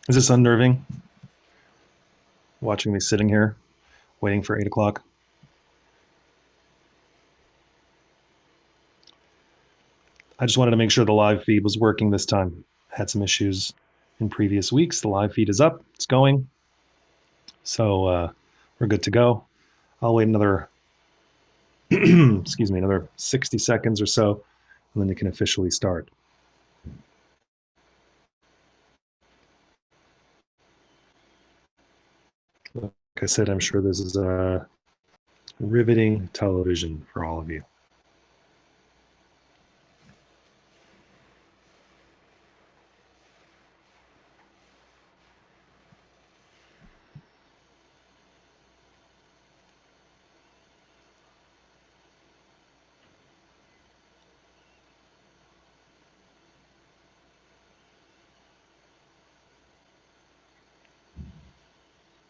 Is this unnerving? Watching me sitting here, waiting for 8 o'clock. I just wanted to make sure the live feed was working this time. Had some issues in previous weeks. The live feed is up, it's going. So we're good to go. I'll wait another, excuse me, another 60 seconds or so, and then you can officially start. Like I said, I'm sure this is riveting television for all of you.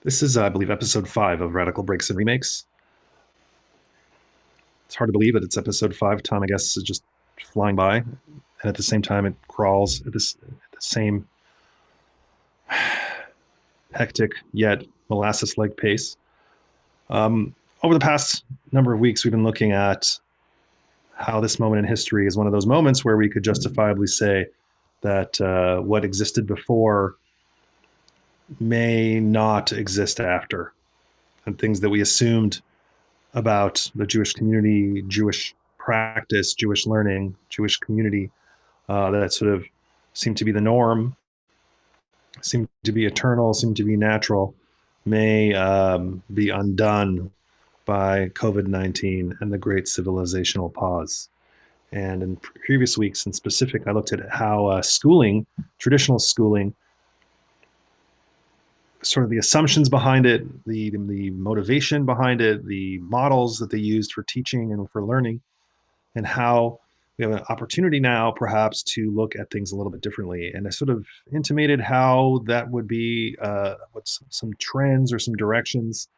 This is, I believe, episode 5 of Radical Breaks and Remakes. It's hard to believe that it's episode 5. Time, I guess, is just flying by. And at the same time, it crawls at the same hectic yet molasses-like pace. Over the past number of weeks, we've been looking at how this moment in history is one of those moments where we could justifiably say that what existed before may not exist after, and things that we assumed about the Jewish community, Jewish practice, Jewish learning, Jewish community that sort of seemed to be the norm, seemed to be eternal, seemed to be natural, may be undone by COVID-19 and the great civilizational pause. And in previous weeks, in specific, I looked at how schooling, traditional schooling, sort of the assumptions behind it, the motivation behind it, the models that they used for teaching and for learning, and how we have an opportunity now perhaps to look at things a little bit differently. And I sort of intimated how that would be what's some trends or some directions.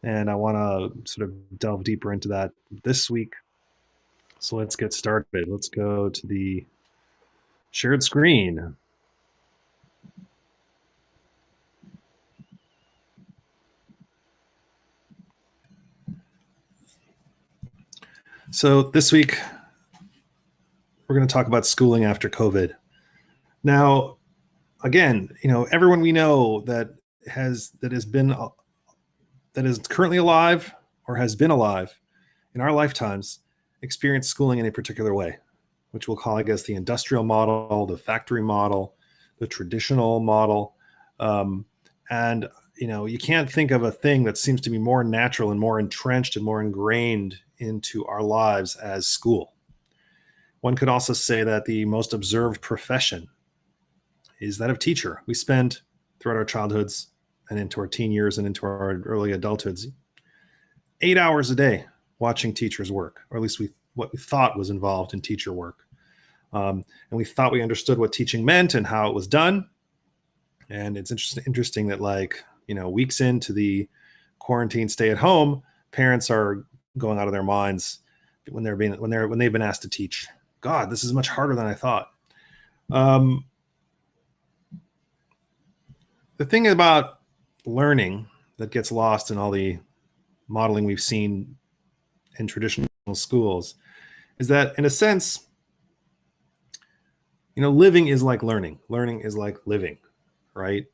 And I want to sort of delve deeper into that this week. So let's get started. Let's go to the shared screen. So this week, We're going to talk about schooling after COVID. Now, again, everyone we know that is currently alive or has been alive in our lifetimes experienced schooling in a particular way, which we'll call, I guess, the industrial model, the factory model, the traditional model. And you can't think of a thing that seems to be more natural and more entrenched and more ingrained into our lives as school. One could also say that the most observed profession is that of teacher. We spend throughout our childhoods and into our teen years and into our early adulthoods 8 hours a day watching teachers work, or at least what we thought was involved in teacher work. And we thought we understood what teaching meant and how it was done. And it's interesting that, weeks into the quarantine stay at home, parents are going out of their minds when they've been asked to teach. God, this is much harder than I thought. The thing about learning that gets lost in all the modeling we've seen in traditional schools is that, in a sense, living is like learning. Learning is like living, right?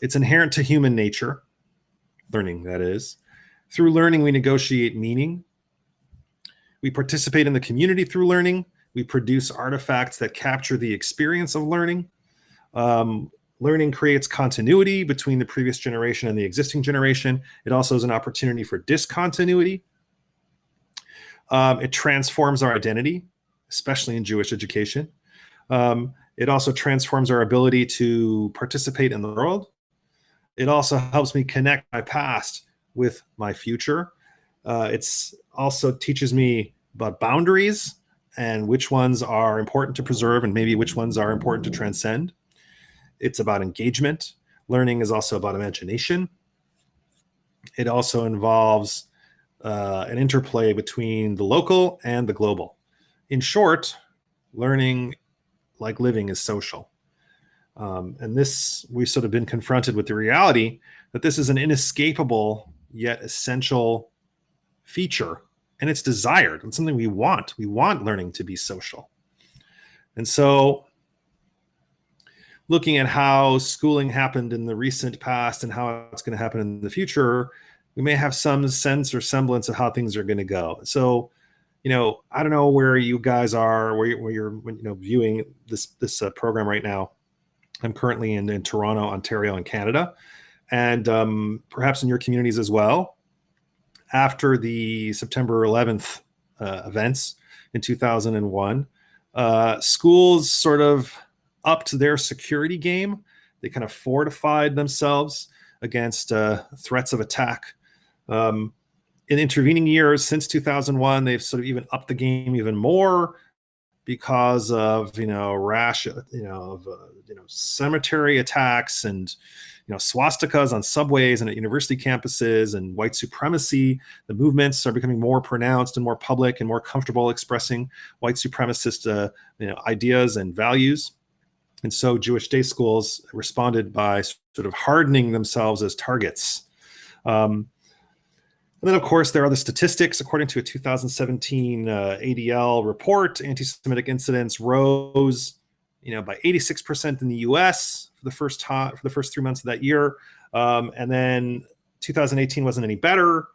It's inherent to human nature, learning, that is. Through learning, we negotiate meaning. We participate in the community through learning. We produce artifacts that capture the experience of learning. Learning creates continuity between the previous generation and the existing generation. It also is an opportunity for discontinuity. It transforms our identity, especially in Jewish education. It also transforms our ability to participate in the world. It also helps me connect my past with my future. It's also teaches me about boundaries and which ones are important to preserve and maybe which ones are important to transcend. It's about engagement. Learning is also about imagination. It also involves an interplay between the local and the global. In short, learning, like living, is social. And we've sort of been confronted with the reality that this is an inescapable yet essential feature, and it's desired. It's something we want. We want learning to be social. And so, looking at how schooling happened in the recent past and how it's going to happen in the future, we may have some sense or semblance of how things are going to go. So, I don't know where you guys are, where you're viewing this program right now. I'm currently in Toronto, Ontario, in Canada, and perhaps in your communities as well. After the September 11th events in 2001, schools sort of upped their security game. They kind of fortified themselves against threats of attack. In intervening years since 2001, they've sort of even upped the game even more because of cemetery attacks and swastikas on subways and at university campuses and white supremacy. The movements are becoming more pronounced and more public and more comfortable expressing white supremacist ideas and values. And so Jewish day schools responded by sort of hardening themselves as targets. And then, of course, there are the statistics. According to a 2017 ADL report, anti-Semitic incidents rose, by 86% in the U.S. for the first 3 months of that year. And then 2018 wasn't any better.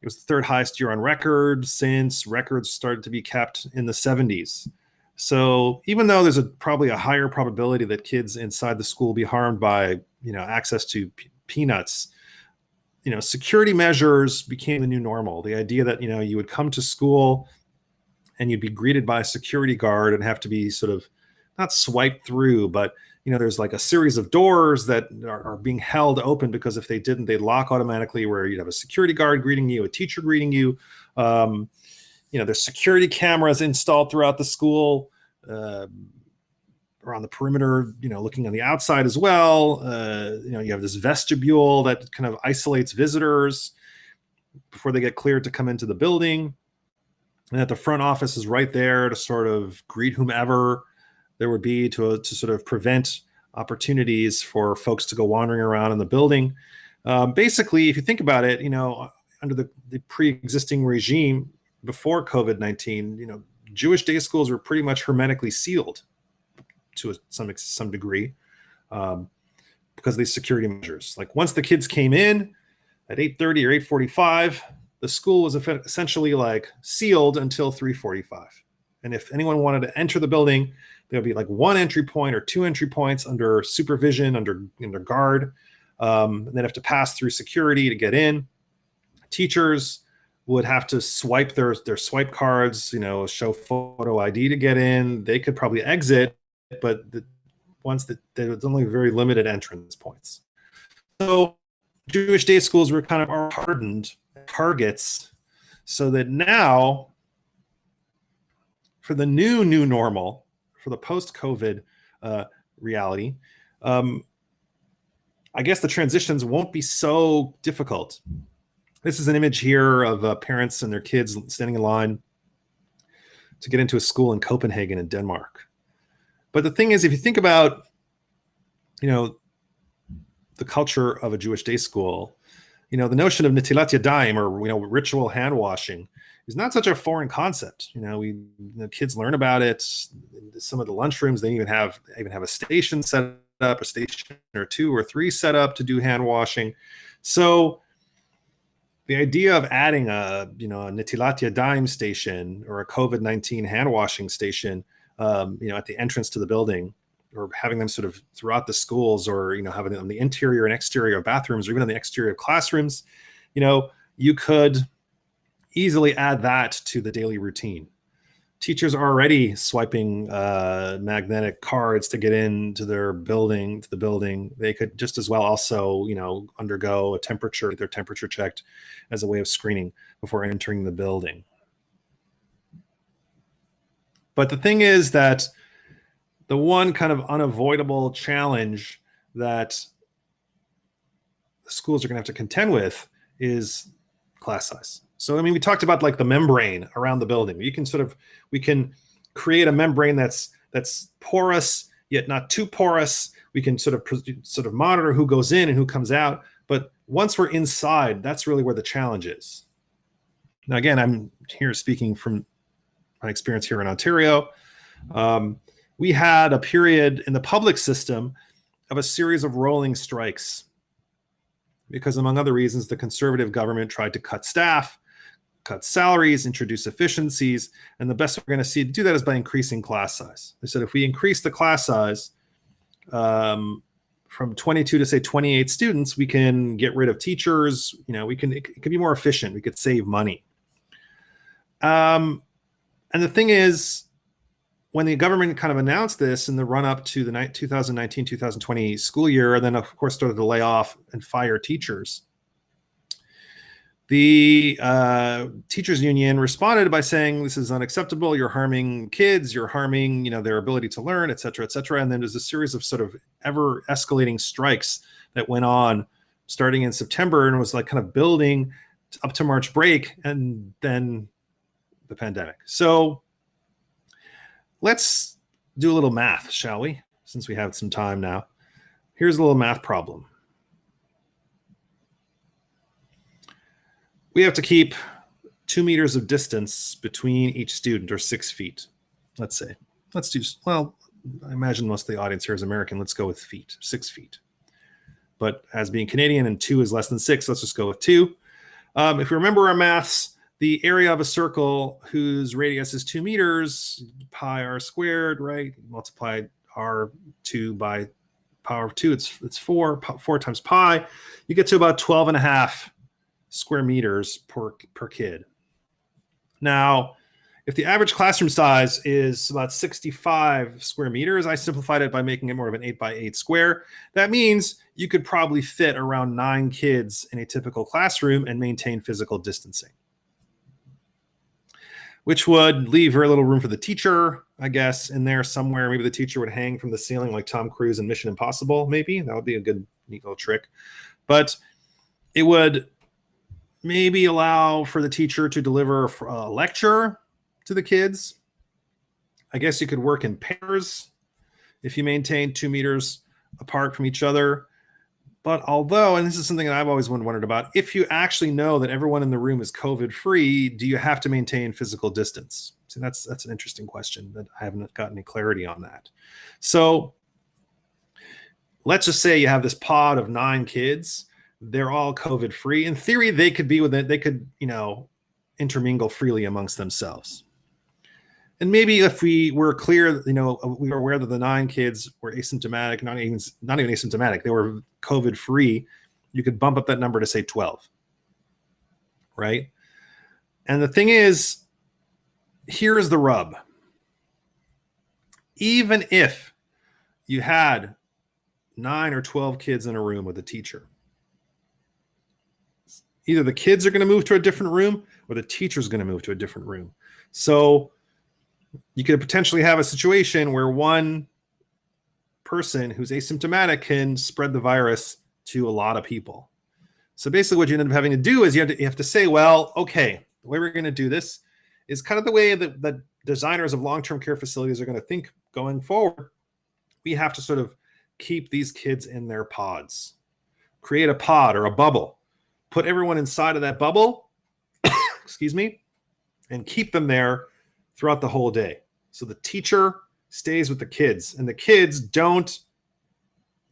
It was the third highest year on record since records started to be kept in the 70s. So even though there's probably a higher probability that kids inside the school be harmed by, access to peanuts, security measures became the new normal. The idea that, you would come to school and you'd be greeted by a security guard and have to be sort of not swiped through, but, there's like a series of doors that are being held open because if they didn't, they'd lock automatically, where you'd have a security guard greeting you, a teacher greeting you. There's security cameras installed throughout the school, around the perimeter, looking on the outside as well. You have this vestibule that kind of isolates visitors before they get cleared to come into the building. And that the front office is right there to sort of greet whomever there would be to sort of prevent opportunities for folks to go wandering around in the building. Basically, if you think about it, under the pre-existing regime before COVID-19, Jewish day schools were pretty much hermetically sealed to some degree, because of these security measures. Like once the kids came in at 8:30 or 8:45, the school was essentially like sealed until 3:45. And if anyone wanted to enter the building, there would be like one entry point or two entry points under supervision, under guard. And then have to pass through security to get in. Teachers would have to swipe their swipe cards, show photo ID to get in. They could probably exit, but there was only very limited entrance points. So Jewish day schools were kind of hardened targets, so that now for the new normal, for the post-COVID reality, I guess the transitions won't be so difficult. This is an image here of parents and their kids standing in line to get into a school in Copenhagen in Denmark. But the thing is, if you think about, the culture of a Jewish day school, the notion of netilat yadayim, or ritual hand washing, is not such a foreign concept. Kids learn about it. Some of the lunchrooms, they even have a station set up, a station or two or three set up to do hand washing. So the idea of adding a netilat yadayim station or a COVID-19 hand washing station, at the entrance to the building, or having them sort of throughout the schools, or having it on the interior and exterior of bathrooms, or even on the exterior of classrooms, you could easily add that to the daily routine. Teachers are already swiping magnetic cards to get into the building. They could just as well also, undergo a temperature, get their temperature checked as a way of screening before entering the building. But the thing is that the one kind of unavoidable challenge that the schools are going to have to contend with is class size. So, we talked about like the membrane around the building. We can create a membrane that's porous, yet not too porous. We can sort of monitor who goes in and who comes out. But once we're inside, that's really where the challenge is. Now, again, I'm here speaking from my experience here in Ontario. We had a period in the public system of a series of rolling strikes because, among other reasons, the conservative government tried to cut staff, cut salaries, introduce efficiencies, and the best we're going to see to do that is by increasing class size. They said if we increase the class size from 22 to say 28 students, we can get rid of teachers. It can be more efficient. We could save money. And the thing is, when the government kind of announced this in the run-up to the 2019-2020 school year, and then of course started to lay off and fire teachers, the teachers union responded by saying, this is unacceptable. You're harming kids. You're harming, their ability to learn, et cetera, et cetera. And then there's a series of sort of ever escalating strikes that went on starting in September and was like kind of building up to March break, and then the pandemic. So let's do a little math, shall we? Since we have some time now. Here's a little math problem. We have to keep 2 meters of distance between each student, or 6 feet, let's say. I imagine most of the audience here is American. Let's go with feet, 6 feet. But as being Canadian and 2 is less than 6, let's just go with 2. If we remember our maths, the area of a circle whose radius is 2 meters, pi r squared, right? Multiply r2 by power of 2, it's 4 times pi. You get to about 12.5 square meters per kid. Now, if the average classroom size is about 65 square meters, I simplified it by making it more of an 8 by 8 square. That means you could probably fit around 9 kids in a typical classroom and maintain physical distancing, which would leave very little room for the teacher, I guess, in there somewhere. Maybe the teacher would hang from the ceiling like Tom Cruise in Mission Impossible, maybe. That would be a good, neat little trick. But it would maybe allow for the teacher to deliver a lecture to the kids. I guess you could work in pairs if you maintain 2 meters apart from each other. But although, and this is something that I've always wondered about, if you actually know that everyone in the room is COVID free, do you have to maintain physical distance? See, that's an interesting question that I haven't gotten any clarity on that. So let's just say you have this pod of 9 kids. They're all COVID free. In theory, they could be with it. They could, intermingle freely amongst themselves. And maybe if we were clear, we were aware that the 9 kids were asymptomatic, not even asymptomatic, they were COVID free, you could bump up that number to say 12, right? And the thing is, here is the rub. Even if you had 9 or 12 kids in a room with a teacher, either the kids are going to move to a different room or the teacher's going to move to a different room. So you could potentially have a situation where one person who's asymptomatic can spread the virus to a lot of people. So basically what you end up having to do is you have to say, well, okay, the way we're going to do this is kind of the way that the designers of long-term care facilities are going to think going forward. We have to sort of keep these kids in their pods, create a pod or a bubble, put everyone inside of that bubble, excuse me, and keep them there throughout the whole day. So the teacher stays with the kids and the kids don't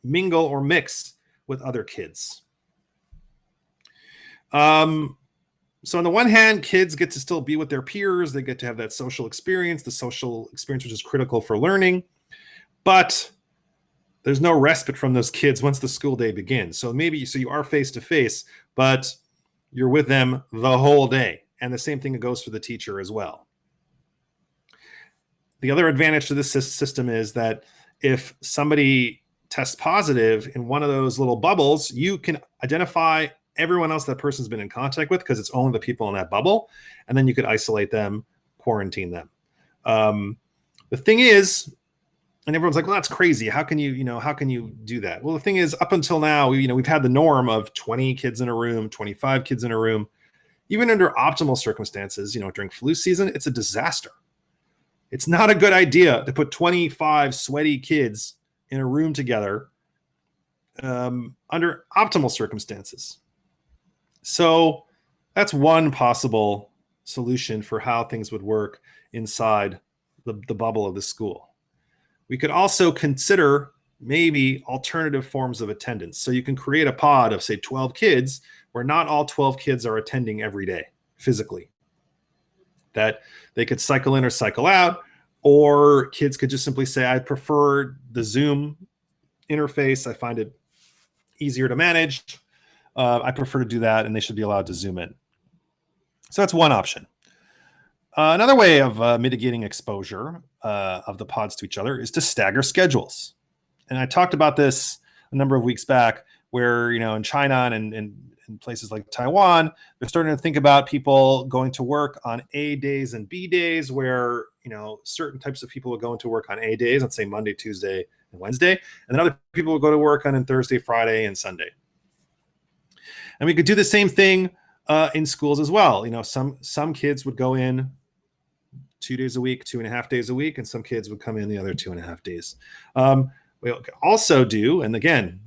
mingle or mix with other kids. So on the one hand, kids get to still be with their peers. They get to have that social experience, the social experience, which is critical for learning. But there's no respite from those kids once the school day begins. So you are face to face, but you're with them the whole day. And the same thing goes for the teacher as well. The other advantage to this system is that if somebody tests positive in one of those little bubbles, you can identify everyone else that person's been in contact with because it's only the people in that bubble. And then you could isolate them, quarantine them. The thing is, and everyone's like, well, that's crazy. How can you do that? Well, the thing is, up until now, we've had the norm of 20 kids in a room, 25 kids in a room. Even under optimal circumstances, during flu season, it's a disaster. It's not a good idea to put 25 sweaty kids in a room together under optimal circumstances. So that's one possible solution for how things would work inside the bubble of the school. We could also consider maybe alternative forms of attendance. So you can create a pod of, say, 12 kids where not all 12 kids are attending every day physically. That they could cycle in or cycle out, or kids could just simply say, I prefer the Zoom interface. I find it easier to manage. I prefer to do that, and they should be allowed to Zoom in. So that's one option. Another way of mitigating exposure of the pods to each other is to stagger schedules. And I talked about this a number of weeks back where, in China and in places like Taiwan, they're starting to think about people going to work on A days and B days where, certain types of people will go into work on A days, let's say Monday, Tuesday, and Wednesday. And then other people will go to work on Thursday, Friday, and Sunday. And we could do the same thing in schools as well. Some kids would go in 2 days a week, 2.5 days a week, and some kids would come in the other 2.5 days. We also do, and again,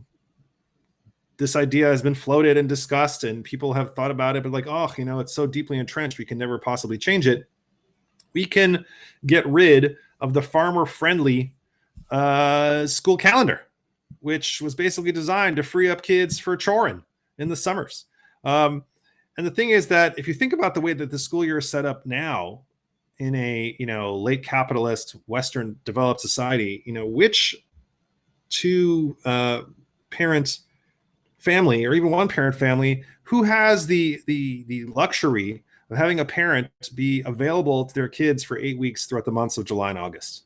this idea has been floated and discussed, and people have thought about it, but like, it's so deeply entrenched, we can never possibly change it. We can get rid of the farmer-friendly school calendar, which was basically designed to free up kids for choring in the summers. And the thing is that if you think about the way that the school year is set up now in a, late capitalist Western developed society, which two parent family or even one parent family who has the luxury of having a parent be available to their kids for 8 weeks throughout the months of July and August,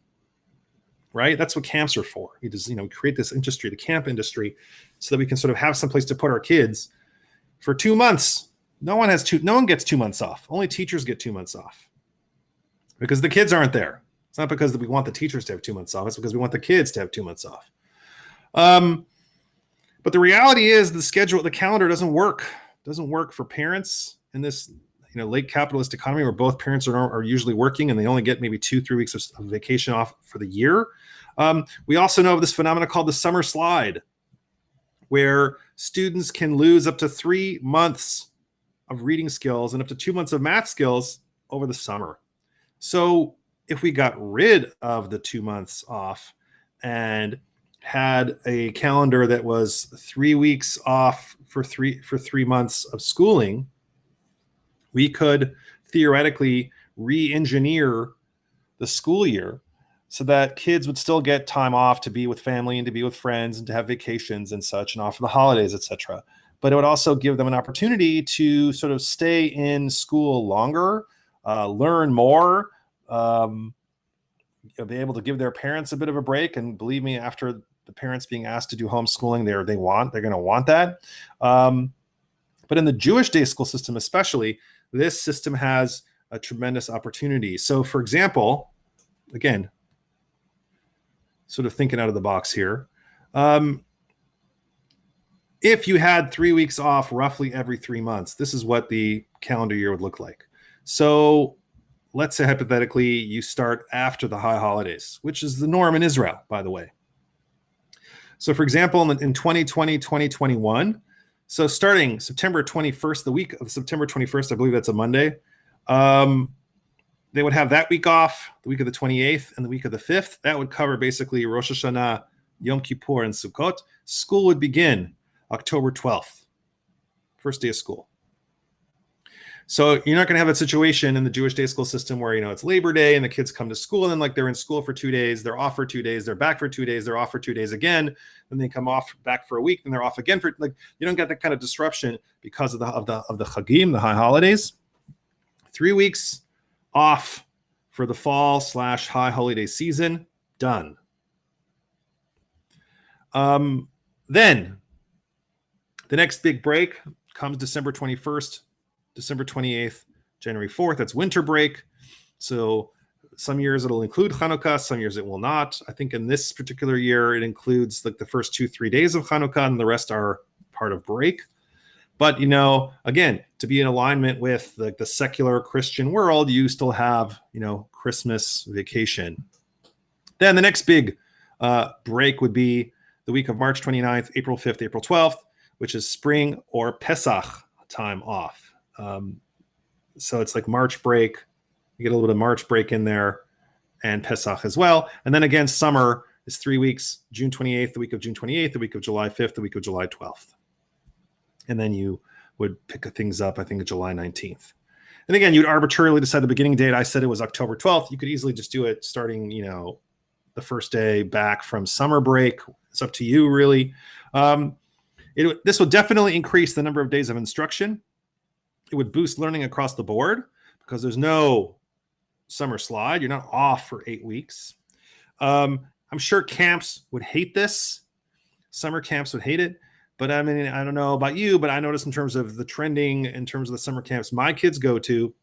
right? That's what camps are for. We just, create this industry, the camp industry, so that we can sort of have some place to put our kids for 2 months. No one gets 2 months off. Only teachers get 2 months off because the kids aren't there. It's not because we want the teachers to have 2 months off. It's because we want the kids to have 2 months off. But the reality is the calendar doesn't work. It doesn't work for parents in this, late capitalist economy where both parents are usually working and they only get maybe 2-3 weeks of vacation off for the year. We also know of this phenomenon called the summer slide, where students can lose up to 3 months of reading skills and up to 2 months of math skills over the summer. So if we got rid of the 2 months off and had a calendar that was 3 weeks off for 3 months of schooling, we could theoretically re-engineer the school year so that kids would still get time off to be with family and to be with friends and to have vacations and such and off for the holidays, etc. But it would also give them an opportunity to sort of stay in school longer, learn more, be able to give their parents a bit of a break. And believe me, after the parents being asked to do homeschooling, they're going to want that. But in the Jewish day school system, especially, this system has a tremendous opportunity. So, for example, again, sort of thinking out of the box here, if you had 3 weeks off roughly every 3 months, this is what the calendar year would look like. So let's say hypothetically you start after the high holidays, which is the norm in Israel, by the way. So for example, in 2020, 2021, so starting September 21st, the week of September 21st, I believe that's a Monday, they would have that week off, the week of the 28th and the week of the 5th. That would cover basically Rosh Hashanah, Yom Kippur, and Sukkot. School would begin October 12th, first day of school. So you're not going to have a situation in the Jewish day school system where, it's Labor Day and the kids come to school and then they're in school for 2 days, they're off for 2 days, they're back for 2 days, they're off for 2 days again, then they come off back for a week, and they're off again for you don't get that kind of disruption because of the Chagim, the high holidays. 3 weeks off for the fall/high holiday season, done. Then the next big break comes December 21st, December 28th, January 4th. That's winter break. So some years it'll include Hanukkah, some years it will not. I think in this particular year, it includes the first 2-3 days of Hanukkah, and the rest are part of break. But, again, to be in alignment with the secular Christian world, you still have, Christmas vacation. Then the next big break would be the week of March 29th, April 5th, April 12th, which is spring or Pesach time off. So it's like March break. You get a little bit of March break in there, and Pesach as well. And then again, summer is 3 weeks, June 28th, the week of June 28th, the week of July 5th, the week of July 12th. And then you would pick things up, I think, July 19th. And again, you'd arbitrarily decide the beginning date. I said it was October 12th. You could easily just do it starting, the first day back from summer break. It's up to you, really. This would definitely increase the number of days of instruction. It would boost learning across the board because there's no summer slide. You're not off for 8 weeks. I'm sure camps would hate this. Summer camps would hate it. But I mean, I don't know about you, but I noticed in terms of the trending, in terms of the summer camps my kids go to,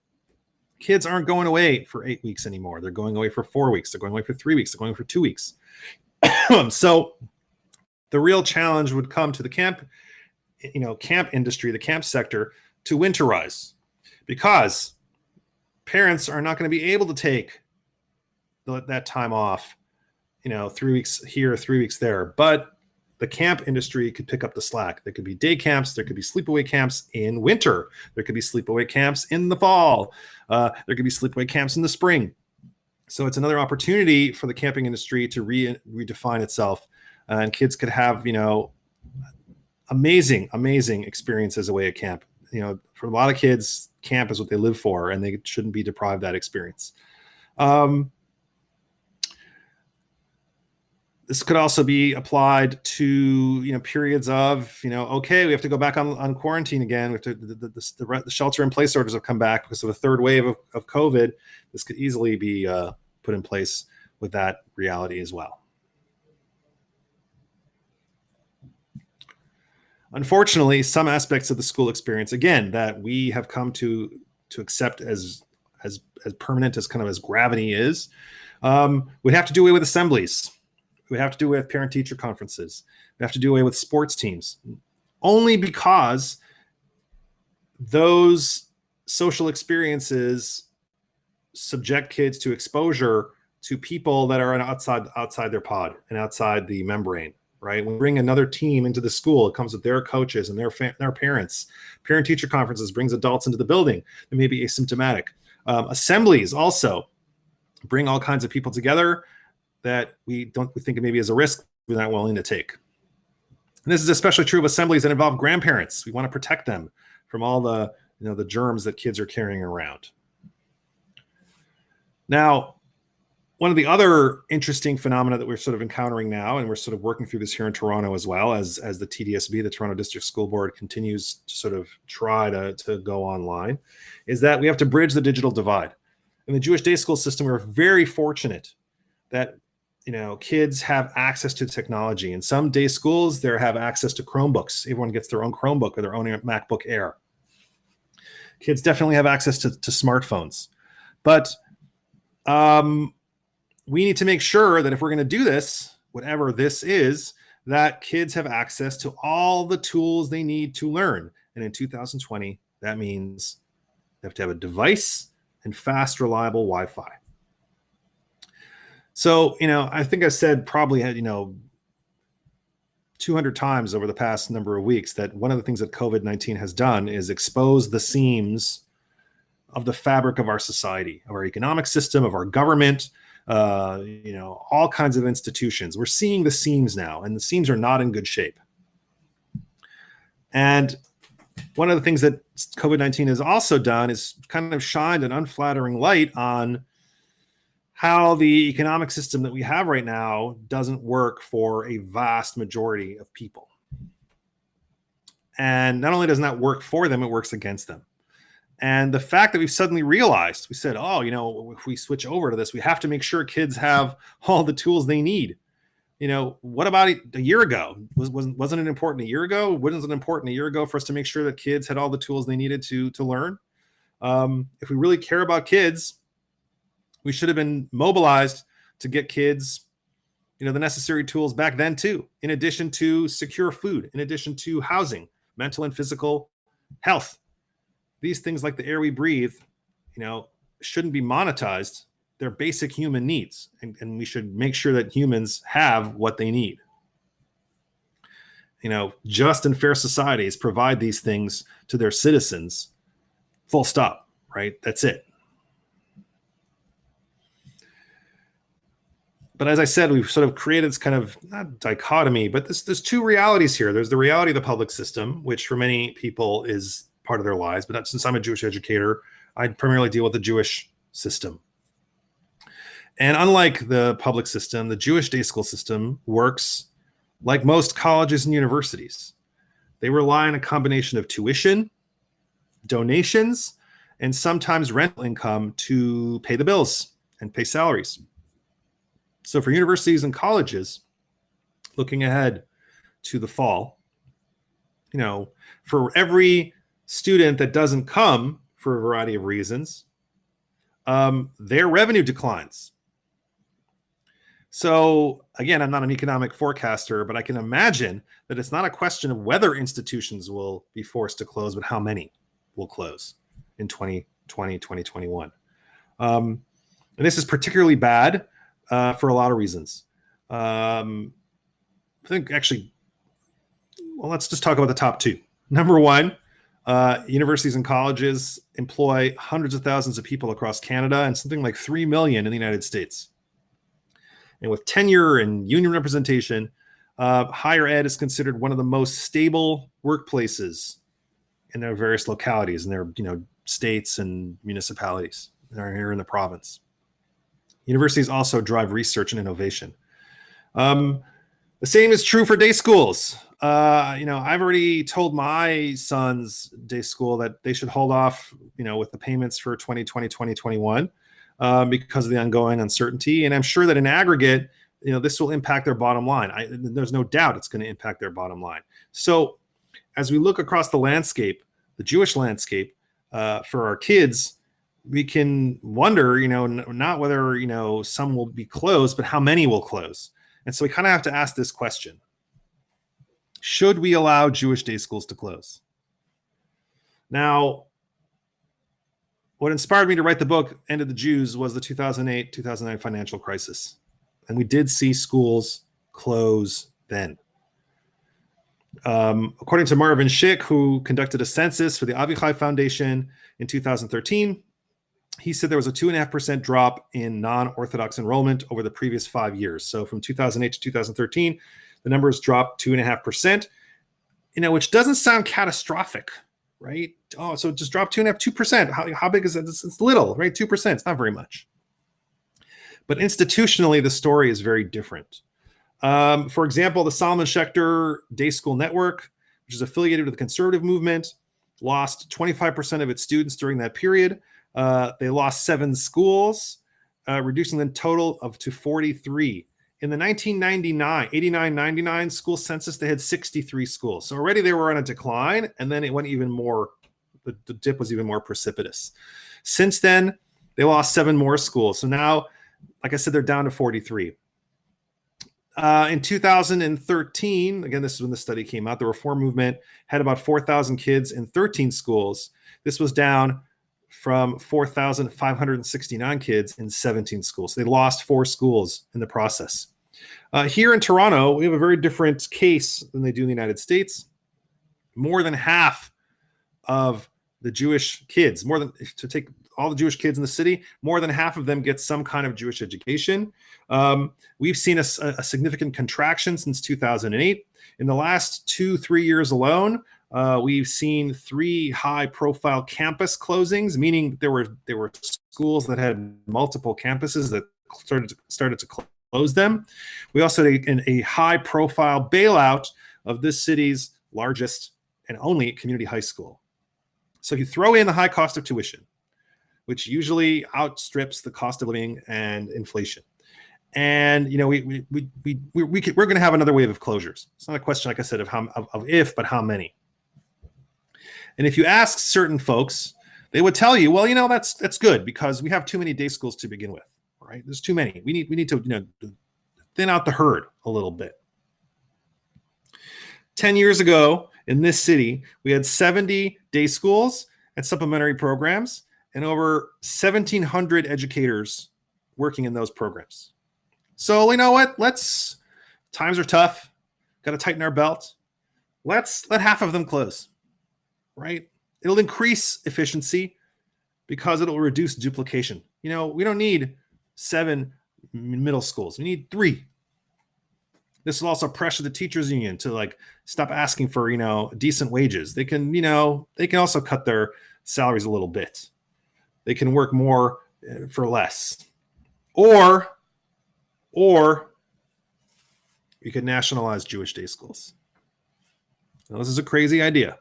kids aren't going away for 8 weeks anymore. They're going away for 4 weeks. They're going away for 3 weeks. They're going for 2 weeks. So the real challenge would come to the camp industry, the camp sector, to winterize, because parents are not going to be able to take that time off, 3 weeks here, 3 weeks there. But the camp industry could pick up the slack. There could be day camps. There could be sleepaway camps in winter. There could be sleepaway camps in the fall. There could be sleepaway camps in the spring. So it's another opportunity for the camping industry to redefine itself. And kids could have, amazing experiences away at camp. For a lot of kids, camp is what they live for, and they shouldn't be deprived that experience. This could also be applied to, periods of, okay, we have to go back on quarantine again. We have to, the shelter in place orders have come back because of a third wave of COVID. This could easily be put in place with that reality as well. Unfortunately, some aspects of the school experience, again, that we have come to accept as permanent as kind of as gravity is, we'd have to do away with assemblies. We have to do away with parent-teacher conferences. We have to do away with sports teams, only because those social experiences subject kids to exposure to people that are outside their pod and outside the membrane. right? When we bring another team into the school, it comes with their coaches and their parents. Parent-teacher conferences brings adults into the building that may be asymptomatic. Assemblies also bring all kinds of people together that we think maybe is a risk we're not willing to take. And this is especially true of assemblies that involve grandparents. We want to protect them from all the germs that kids are carrying around. Now, one of the other interesting phenomena that we're sort of encountering now, and we're sort of working through this here in Toronto as well, as the TDSB, the Toronto District School Board, continues to sort of try to go online, is that we have to bridge the digital divide. In the Jewish day school system, we're very fortunate that kids have access to technology. In some day schools, they have access to Chromebooks. Everyone gets their own Chromebook or their own MacBook Air. Kids definitely have access to smartphones. But we need to make sure that if we're going to do this, whatever this is, that kids have access to all the tools they need to learn. And in 2020, that means they have to have a device and fast, reliable Wi-Fi. So, I think I said probably, 200 times over the past number of weeks that one of the things that COVID-19 has done is expose the seams of the fabric of our society, of our economic system, of our government, all kinds of institutions. We're seeing the seams now, and the seams are not in good shape. And one of the things that COVID-19 has also done is kind of shined an unflattering light on how the economic system that we have right now doesn't work for a vast majority of people. And not only does it not work for them, it works against them. And the fact that we've suddenly realized, we said, if we switch over to this, we have to make sure kids have all the tools they need. What about a year ago? Wasn't it important a year ago? Wasn't it important a year ago for us to make sure that kids had all the tools they needed to learn? If we really care about kids, we should have been mobilized to get kids, the necessary tools back then too, in addition to secure food, in addition to housing, mental and physical health. These things like the air we breathe, shouldn't be monetized. They're basic human needs, and we should make sure that humans have what they need. Just and fair societies provide these things to their citizens, full stop, right? That's it. But as I said, we've sort of created this kind of, not dichotomy, but there's two realities here. There's the reality of the public system, which for many people is part of their lives. But since I'm a Jewish educator, I primarily deal with the Jewish system. And unlike the public system, the Jewish day school system works like most colleges and universities. They rely on a combination of tuition, donations, and sometimes rental income to pay the bills and pay salaries. So for universities and colleges, looking ahead to the fall, for every student that doesn't come for a variety of reasons, their revenue declines. So again, I'm not an economic forecaster, but I can imagine that it's not a question of whether institutions will be forced to close, but how many will close in 2020, 2021. And this is particularly bad for a lot of reasons. I think actually, let's just talk about the top two. Number one, universities and colleges employ hundreds of thousands of people across Canada and something like 3 million in the United States. And with tenure and union representation, higher ed is considered one of the most stable workplaces in their various localities, in their states and municipalities that are here in the province. Universities also drive research and innovation. The same is true for day schools. I've already told my son's day school that they should hold off, with the payments for 2020, 2021. Because of the ongoing uncertainty. And I'm sure that in aggregate, this will impact their bottom line. There's no doubt it's going to impact their bottom line. So as we look across the landscape, the Jewish landscape, for our kids, we can wonder, not whether, some will be closed, but how many will close. And so we kind of have to ask this question. Should we allow Jewish day schools to close? Now, what inspired me to write the book, End of the Jews, was the 2008-2009 financial crisis. And we did see schools close then. According to Marvin Schick, who conducted a census for the Avichai Foundation in 2013, he said there was a 2.5% drop in non-Orthodox enrollment over the previous 5 years. So from 2008 to 2013, the numbers dropped 2.5%, which doesn't sound catastrophic, right? Oh, so just drop 2.5%. How big is it? It's little, right? 2%. It's not very much. But institutionally, the story is very different. For example, the Solomon Schechter Day School Network, which is affiliated with the conservative movement, lost 25% of its students during that period. They lost 7 schools, reducing the total to 43. In the 1989 school census, they had 63 schools. So already they were on a decline, and then it went even more, the dip was even more precipitous. Since then, they lost 7 more schools. So now, like I said, they're down to 43. In 2013, again, this is when the study came out, the Reform Movement had about 4,000 kids in 13 schools. This was down from 4,569 kids in 17 schools. They lost 4 schools in the process. Here in Toronto, we have a very different case than they do in the United States. More than half of the Jewish kids, to take all the Jewish kids in the city, more than half of them get some kind of Jewish education. We've seen a significant contraction since 2008. In the last 2-3 years alone, we've seen 3 high-profile campus closings, meaning there were schools that had multiple campuses that started to close them. We also had a high-profile bailout of this city's largest and only community high school. So you throw in the high cost of tuition, which usually outstrips the cost of living and inflation. And we're going to have another wave of closures. It's not a question, like I said, of if, but how many. And if you ask certain folks, they would tell you, well, that's good because we have too many day schools to begin with, right? There's too many. We need to thin out the herd a little bit. 10 years ago in this city, we had 70 day schools and supplementary programs and over 1,700 educators working in those programs. So you know what? Times are tough. Got to tighten our belt. Let's let half of them close, right? It'll increase efficiency because it'll reduce duplication. We don't need 7 middle schools. We need 3. This will also pressure the teachers union to stop asking for, decent wages. They can also cut their salaries a little bit. They can work more for less. Or you could nationalize Jewish day schools. Now, this is a crazy idea.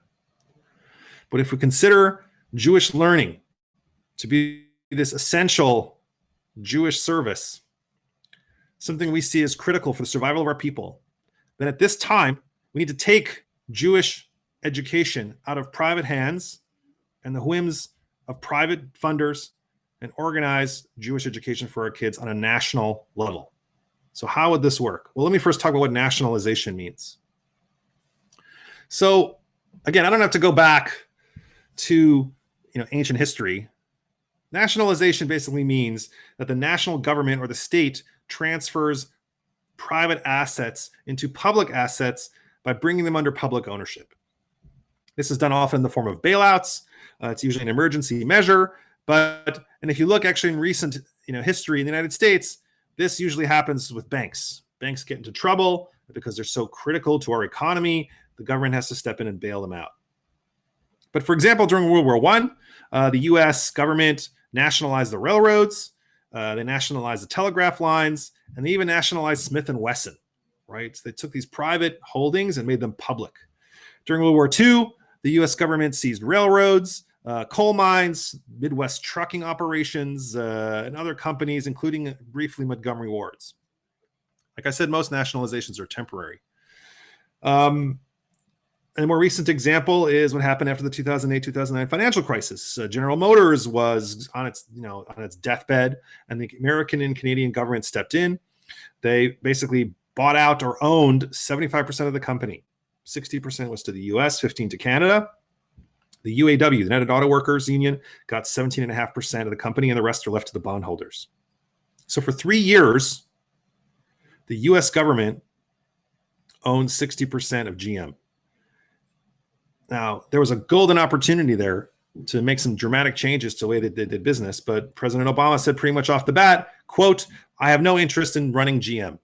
But if we consider Jewish learning to be this essential Jewish service, something we see as critical for the survival of our people, then at this time, we need to take Jewish education out of private hands and the whims of private funders and organize Jewish education for our kids on a national level. So how would this work? Well, let me first talk about what nationalization means. So again, I don't have to go back to ancient history. Nationalization basically means that the national government or the state transfers private assets into public assets by bringing them under public ownership. This is done often in the form of bailouts. It's usually an emergency measure, and if you look actually in recent history in the United States, this usually happens with banks. Banks get into trouble because they're so critical to our economy. The government has to step in and bail them out. But for example, during World War I, the U.S. government nationalized the railroads. They nationalized the telegraph lines, and they even nationalized Smith & Wesson, right? So they took these private holdings and made them public. During World War II, the U.S. government seized railroads, coal mines, Midwest trucking operations, and other companies, including briefly Montgomery Ward's. Like I said, most nationalizations are temporary. And a more recent example is what happened after the 2008-2009 financial crisis. General Motors was on its deathbed, and the American and Canadian government stepped in. They basically bought out or owned 75% of the company. 60% was to the U.S., 15% to Canada. The UAW, the United Auto Workers Union, got 17.5% of the company, and the rest are left to the bondholders. So for 3 years, the U.S. government owned 60% of GM. Now, there was a golden opportunity there to make some dramatic changes to the way that they did business, but President Obama said pretty much off the bat, quote, "I have no interest in running GM,"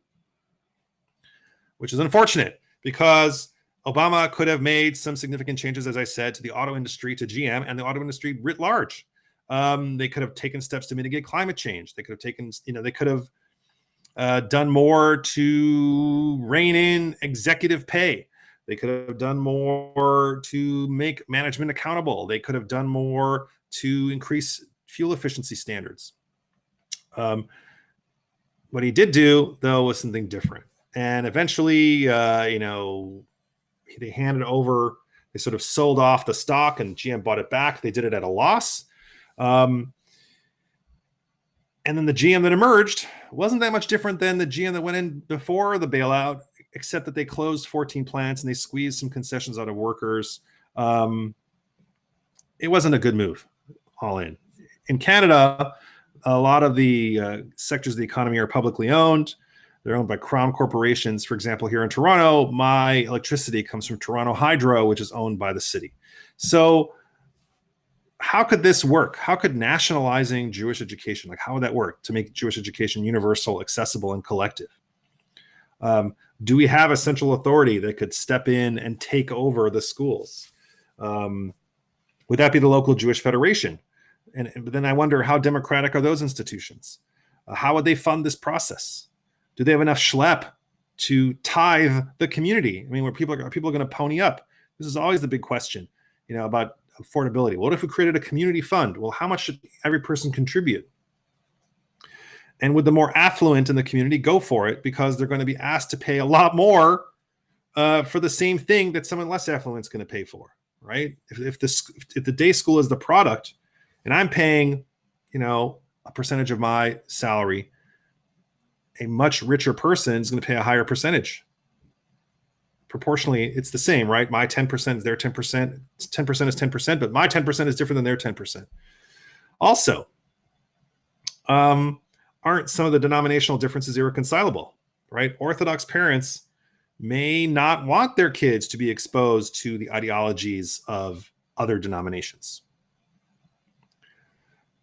which is unfortunate because Obama could have made some significant changes, as I said, to the auto industry, to GM, and the auto industry writ large. They could have taken steps to mitigate climate change. They could have taken, they could have done more to rein in executive pay. They could have done more to make management accountable. They could have done more to increase fuel efficiency standards. What he did do, though, was something different. And eventually, they handed over, they sort of sold off the stock and GM bought it back. They did it at a loss. And then the GM that emerged wasn't that much different than the GM that went in before the bailout, except that they closed 14 plants and they squeezed some concessions out of workers. It wasn't a good move, all in. In Canada, a lot of the sectors of the economy are publicly owned. They're owned by crown corporations. For example, here in Toronto, my electricity comes from Toronto Hydro, which is owned by the city. So how could this work? How could nationalizing Jewish education, like how would that work to make Jewish education universal, accessible, and collective? Do we have a central authority that could step in and take over the schools? Would that be the local Jewish Federation? But then I wonder, how democratic are those institutions? How would they fund this process? Do they have enough schlep to tithe the community? I mean, are people going to pony up? This is always the big question, about affordability. What if we created a community fund? Well, how much should every person contribute? And would the more affluent in the community go for it because they're going to be asked to pay a lot more for the same thing that someone less affluent is going to pay for, right? If the day school is the product, and I'm paying, a percentage of my salary, a much richer person is going to pay a higher percentage. Proportionally, it's the same, right? My 10% is their 10%. 10% is 10%, but my 10% is different than their 10%. Also, aren't some of the denominational differences irreconcilable, right? Orthodox parents may not want their kids to be exposed to the ideologies of other denominations.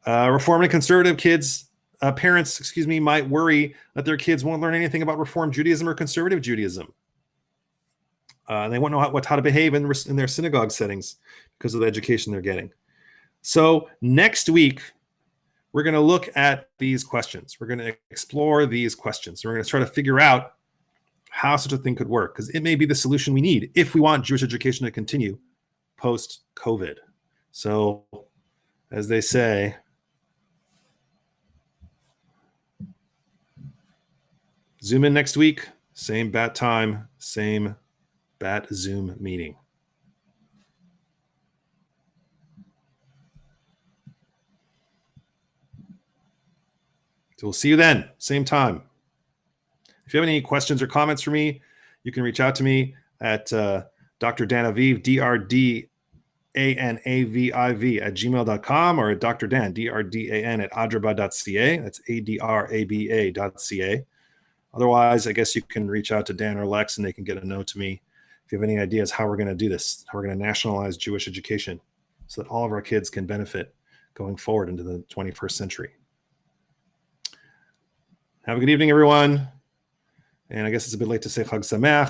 Reform and conservative parents, might worry that their kids won't learn anything about Reform Judaism or conservative Judaism. They won't know how to behave in their synagogue settings because of the education they're getting. So next week, we're going to look at these questions. We're going to explore these questions. We're going to try to figure out how such a thing could work, because it may be the solution we need if we want Jewish education to continue post-COVID. So, as they say, Zoom in next week, same bat time, same bat Zoom meeting. So we'll see you then, same time. If you have any questions or comments for me, you can reach out to me at Dr. Dan Aviv, DRDANAVIV at gmail.com, or at Dr. Dan, DRDAN at adraba.ca. That's ADRABA.ca. Otherwise, I guess you can reach out to Dan or Lex and they can get a note to me if you have any ideas how we're going to do this, how we're going to nationalize Jewish education so that all of our kids can benefit going forward into the 21st century. Have a good evening, everyone. And I guess it's a bit late to say Chag Sameach.